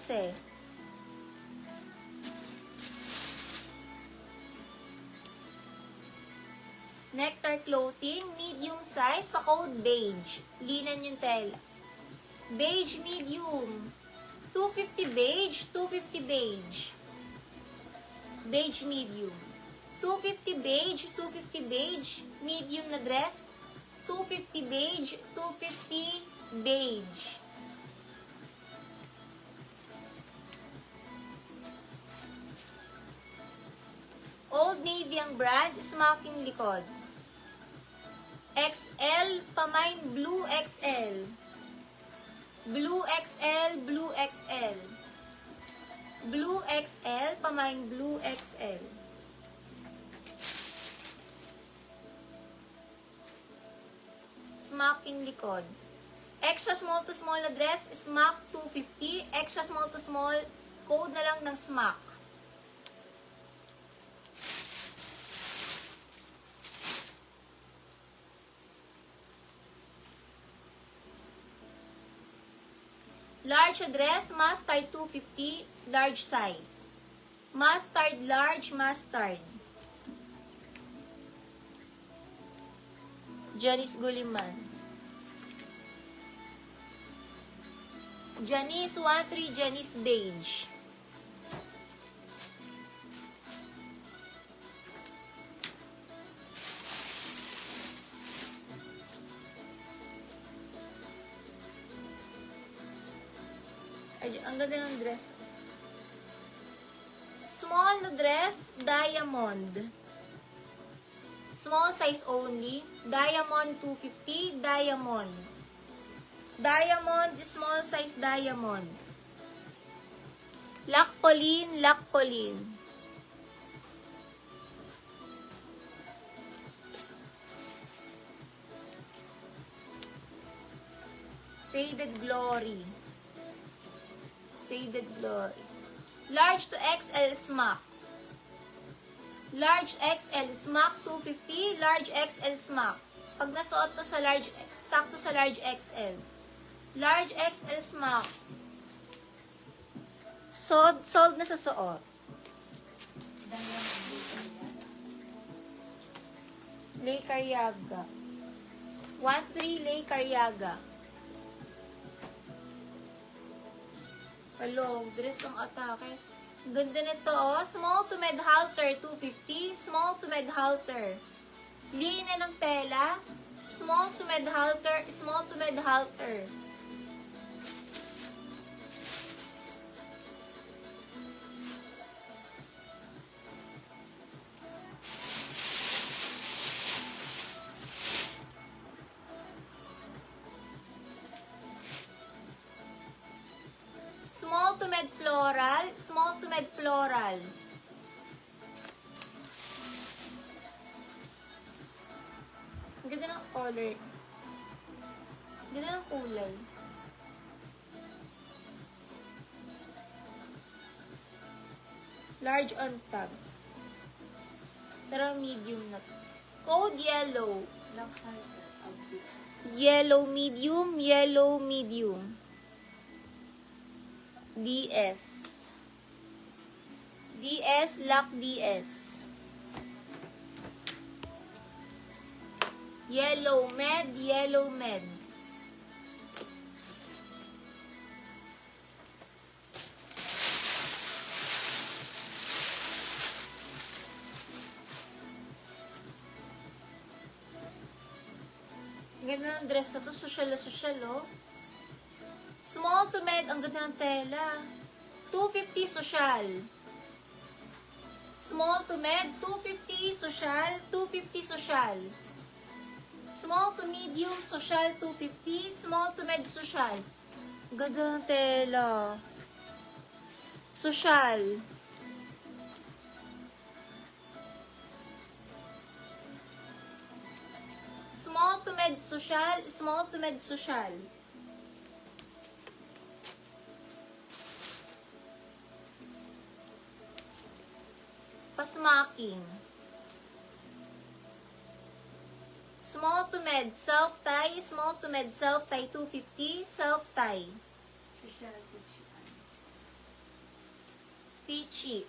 14. Nectar Clothing, medium size, pa-code beige. Linan yung tela. Beige medium. 250 beige, 250 beige. Beige medium. 250 beige, 250 beige. Medium na dress. 250 beige, 250 beige. Old Navy ang brand, smocking likod. XL, pamain blue XL. Blue XL, blue XL. Blue XL, pamain blue XL. Smocking likod. Extra small to small na dress, smock 250. Extra small to small, code na lang ng smock. Large dress, mustard 250, large size. Mustard, large, mustard. Janice Guliman. Janice 13, Janice beige. Ay, ang ganda ng dress. Small na dress, diamond. Small size only. Diamond 250, diamond. Diamond, small size diamond. Lakpolin, lakpolin. Faded glory. Faded glory. Large to XL smock. Large XL smock 250, large XL smock. Pag nasuot to sa large, sakto sa large XL. Large XL smock. Sold na sa suot. Lay Cariaga. 1-3 Lay Cariaga. Hello, dress ng atake. Ganda nito, oh. Small to med halter, 250. Small to med halter. Lina ng tela. Small to med halter, small to med halter. Small to med floral, small to med floral. Ang ganda ng color. Ang ganda ng kulay. Large on top. Pero medium na. Code yellow. Yellow medium, yellow medium. DS. DS, lock DS. Yellow med, yellow med. Ganda ng dress na to, social na social, oh. Small to med, ang ganda ng tela. 250 social. Small to med, 250 social, 250 social. Small to medium, social, 250. Small to med, social. Ang ganda ng tela. Social. Small to med, social, small to med, social. Pasmaking. Small to med, self-tie. Small to med, self-tie, 250. Self-tie. Peachy.